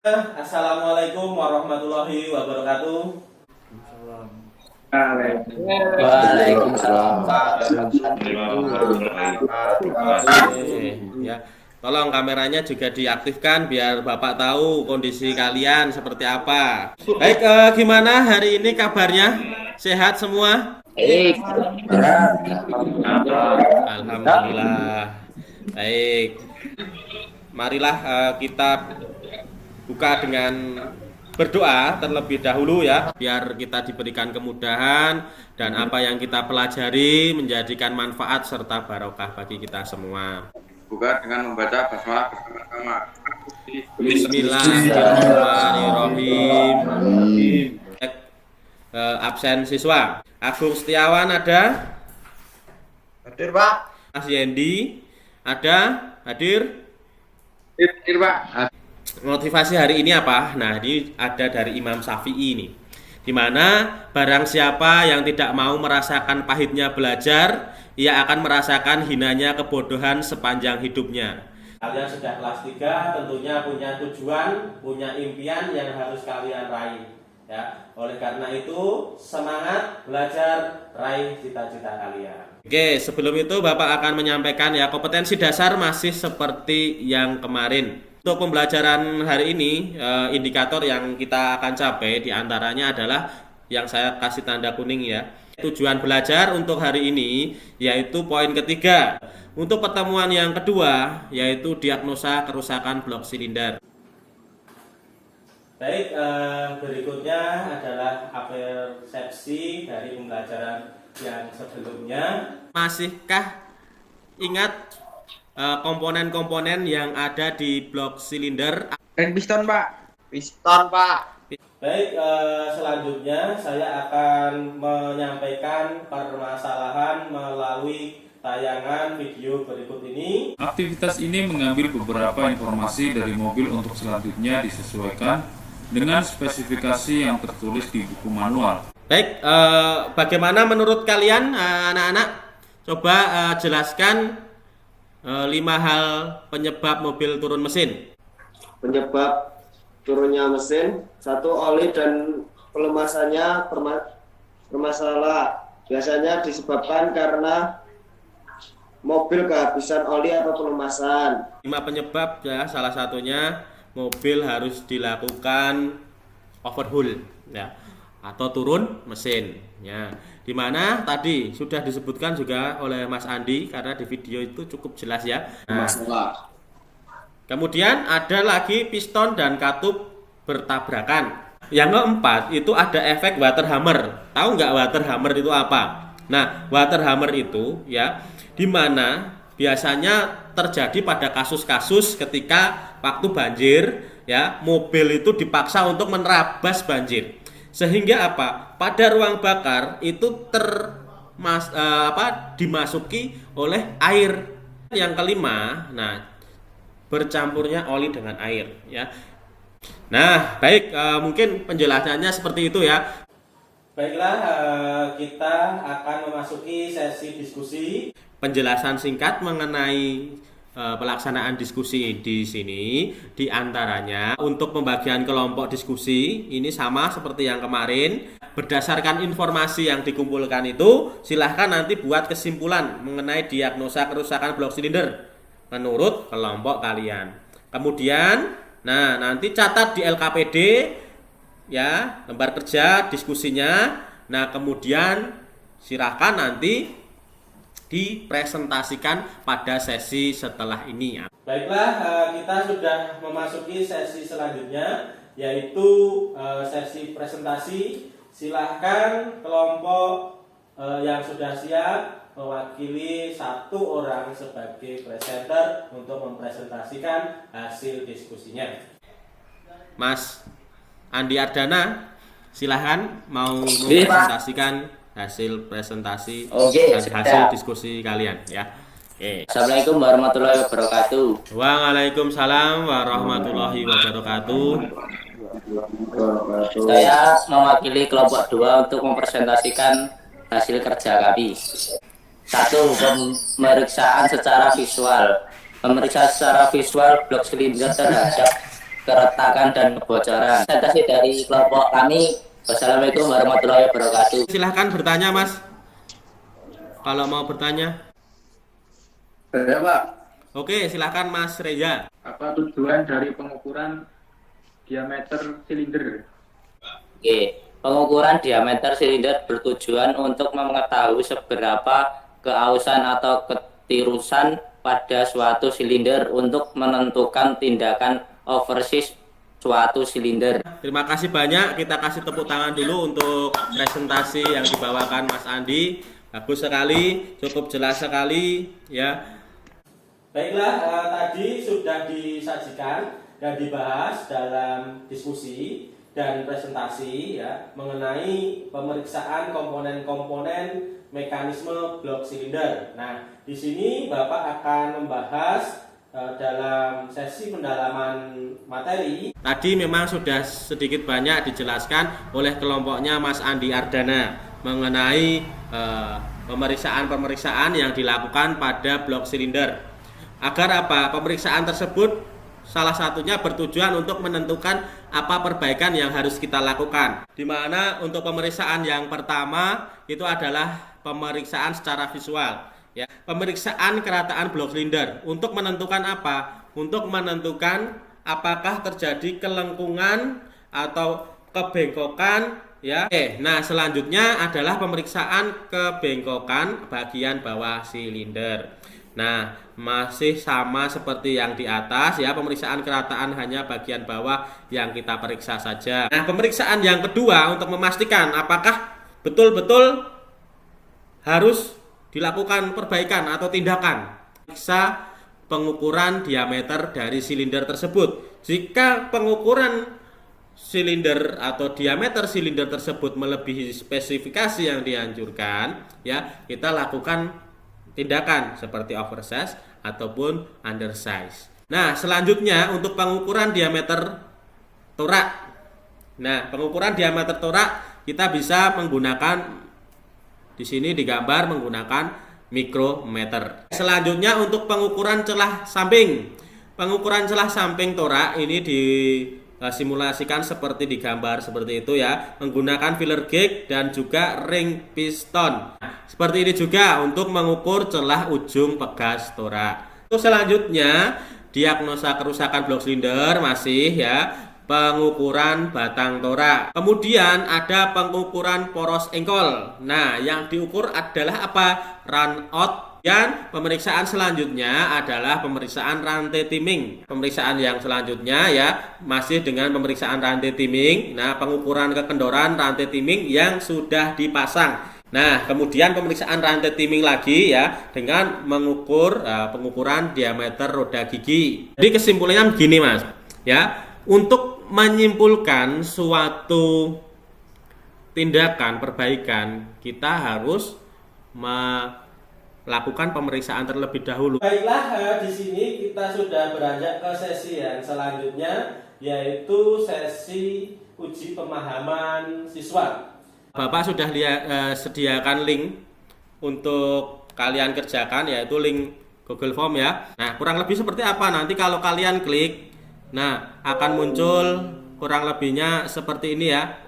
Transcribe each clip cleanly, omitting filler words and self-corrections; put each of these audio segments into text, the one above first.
Assalamualaikum warahmatullahi wabarakatuh. Waalaikumsalam. Ya, tolong kameranya juga diaktifkan biar Bapak tahu kondisi kalian seperti apa. Baik, gimana hari ini kabarnya? Sehat semua? Baik. Alhamdulillah. Baik. Marilah kita buka dengan berdoa terlebih dahulu ya, biar kita diberikan kemudahan dan apa yang kita pelajari menjadikan manfaat serta barokah bagi kita semua. Buka dengan membaca basmalah bersama-sama. Bismillahirrahmanirrahim. Absen siswa Agung Setiawan ada? Hadir, Pak. Mas Yendi ada? Hadir? Hadir, Pak. Motivasi hari ini apa? Nah, ini ada dari Imam Syafi'i ini, dimana barang siapa yang tidak mau merasakan pahitnya belajar, ia akan merasakan hinanya kebodohan sepanjang hidupnya. Kalian sudah kelas 3 tentunya punya tujuan, punya impian yang harus kalian raih ya. Oleh karena itu, semangat belajar, raih cita-cita kalian. Oke, sebelum itu Bapak akan menyampaikan ya, kompetensi dasar masih seperti yang kemarin. Untuk pembelajaran hari ini, indikator yang kita akan capai diantaranya adalah yang saya kasih tanda kuning ya. Tujuan belajar untuk hari ini yaitu poin ketiga. Untuk pertemuan yang kedua yaitu diagnosa kerusakan blok silinder. Baik, berikutnya adalah persepsi dari pembelajaran yang sebelumnya. Masihkah ingat komponen-komponen yang ada di blok silinder? Dan piston, Pak. Piston, Pak. Baik, selanjutnya saya akan menyampaikan permasalahan melalui tayangan video berikut ini. Aktivitas ini mengambil beberapa informasi dari mobil untuk selanjutnya disesuaikan dengan spesifikasi yang tertulis di buku manual. Baik, bagaimana menurut kalian anak-anak? Coba jelaskan 5 hal penyebab mobil turun mesin. Penyebab turunnya mesin, 1, oli dan pelemasannya bermasalah. Biasanya disebabkan karena mobil kehabisan oli atau pelemasan. 5 penyebab ya, salah satunya mobil harus dilakukan overhaul ya, atau turun mesin ya. Dimana tadi sudah disebutkan juga oleh Mas Andi karena di video itu cukup jelas ya. Masalah. Kemudian ada lagi piston dan katup bertabrakan. Yang keempat itu ada efek water hammer. Tahu nggak water hammer itu apa? Nah, water hammer itu ya, dimana biasanya terjadi pada kasus-kasus ketika waktu banjir ya, mobil itu dipaksa untuk menerabas banjir. Sehingga apa? Pada ruang bakar itu dimasuki oleh air. Yang kelima, nah, bercampurnya oli dengan air ya. Nah, baik, mungkin penjelasannya seperti itu ya. Baiklah, kita akan memasuki sesi diskusi. Penjelasan singkat mengenai pelaksanaan diskusi di sini, diantaranya untuk pembagian kelompok diskusi ini sama seperti yang kemarin. Berdasarkan informasi yang dikumpulkan itu, silahkan nanti buat kesimpulan mengenai diagnosa kerusakan blok silinder menurut kelompok kalian. Kemudian, nah, nanti catat di LKPD ya, lembar kerja diskusinya. Nah, kemudian silahkan nanti dipresentasikan pada sesi setelah ini. Baiklah, kita sudah memasuki sesi selanjutnya yaitu sesi presentasi. Silahkan kelompok yang sudah siap mewakili 1 orang sebagai presenter untuk mempresentasikan hasil diskusinya. Mas Andi Ardana, silahkan mau mempresentasikan hasil presentasi dan hasil diskusi kalian ya. Oke. Assalamualaikum warahmatullahi wabarakatuh. Waalaikumsalam warahmatullahi wabarakatuh. Saya mewakili kelompok 2 untuk mempresentasikan hasil kerja kami. 1. Pemeriksaan secara visual. Memeriksa secara visual blok silinder terhadap keretakan dan kebocoran. Presentasi dari kelompok kami. Wassalamualaikum warahmatullahi wabarakatuh. Silahkan bertanya, Mas. Kalau mau bertanya. Ya Pak, Oke, silahkan Mas Reza. apa tujuan dari pengukuran diameter silinder? Oke, pengukuran diameter silinder bertujuan untuk mengetahui seberapa keausan atau ketirusan pada suatu silinder untuk menentukan tindakan oversis suatu silinder. Terima kasih banyak. Kita kasih tepuk tangan dulu untuk presentasi yang dibawakan Mas Andi. Bagus sekali, cukup jelas sekali ya. Baiklah, tadi sudah disajikan dan dibahas dalam diskusi dan presentasi ya mengenai pemeriksaan komponen-komponen mekanisme blok silinder. Nah, di sini Bapak akan membahas dalam sesi pendalaman materi. Tadi memang sudah sedikit banyak dijelaskan oleh kelompoknya Mas Andi Ardana mengenai pemeriksaan-pemeriksaan yang dilakukan pada blok silinder. Agar apa? Pemeriksaan tersebut salah satunya bertujuan untuk menentukan apa perbaikan yang harus kita lakukan. Di mana untuk pemeriksaan yang pertama itu adalah pemeriksaan secara visual. Ya, pemeriksaan kerataan blok silinder untuk menentukan apa? Untuk menentukan apakah terjadi kelengkungan atau kebengkokan ya. Nah, selanjutnya adalah pemeriksaan kebengkokan bagian bawah silinder. Nah, masih sama seperti yang di atas ya, pemeriksaan kerataan hanya bagian bawah yang kita periksa saja. Nah, pemeriksaan yang kedua untuk memastikan apakah betul-betul harus dilakukan perbaikan atau tindakan. Periksa pengukuran diameter dari silinder tersebut. Jika pengukuran silinder atau diameter silinder tersebut melebihi spesifikasi yang dianjurkan, ya, kita lakukan tindakan seperti oversize ataupun undersize. Nah, selanjutnya untuk pengukuran diameter torak. Nah, pengukuran diameter torak kita bisa menggunakan di sini digambar menggunakan mikrometer. Selanjutnya untuk pengukuran celah samping. Pengukuran celah samping torak ini disimulasikan seperti digambar seperti itu ya, menggunakan filler gauge dan juga ring piston. Seperti ini juga untuk mengukur celah ujung pegas torak. Untuk selanjutnya diagnosa kerusakan blok silinder masih ya, pengukuran batang torak. Kemudian ada pengukuran poros engkol. Nah, yang diukur adalah apa? Run out. Dan pemeriksaan selanjutnya adalah pemeriksaan rantai timing. Pemeriksaan yang selanjutnya ya masih dengan pemeriksaan rantai timing. Nah, pengukuran kekendoran rantai timing yang sudah dipasang. Nah, kemudian pemeriksaan rantai timing lagi ya dengan mengukur pengukuran diameter roda gigi. Jadi kesimpulannya begini Mas, ya. Untuk menyimpulkan suatu tindakan perbaikan, kita harus melakukan pemeriksaan terlebih dahulu. Baiklah, di sini kita sudah beranjak ke sesi yang selanjutnya, yaitu sesi uji pemahaman siswa. Bapak sudah sediakan link untuk kalian kerjakan, yaitu link Google Form ya. Nah, kurang lebih seperti apa nanti kalau kalian klik, nah, akan muncul kurang lebihnya seperti ini ya.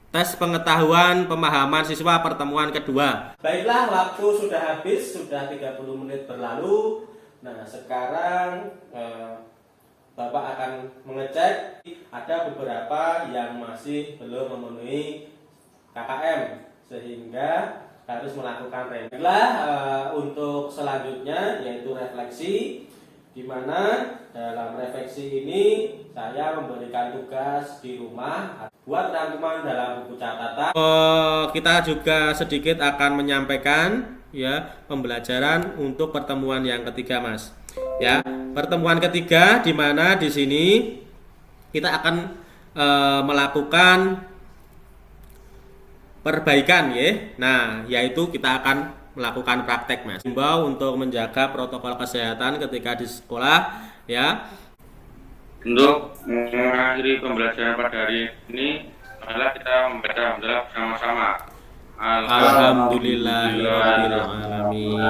Tes pengetahuan pemahaman siswa pertemuan kedua. Baiklah, waktu sudah habis, sudah 30 menit berlalu. Nah, sekarang Bapak akan mengecek ada beberapa yang masih belum memenuhi KKM sehingga harus melakukan revisi. Baiklah, untuk selanjutnya yaitu refleksi, di mana dalam refleksi ini saya memberikan tugas di rumah buat rangkuman dalam buku catatan. Kita juga sedikit akan menyampaikan ya pembelajaran untuk pertemuan yang ketiga Mas. Ya, pertemuan ketiga di mana di sini kita akan melakukan perbaikan ya. Nah, yaitu kita akan melakukan praktek Mas. Himbau untuk menjaga protokol kesehatan ketika di sekolah ya. Untuk mengakhiri pembelajaran pada hari ini adalah kita membaca hamdalah bersama-sama. Alhamdulillahirabbil alamin.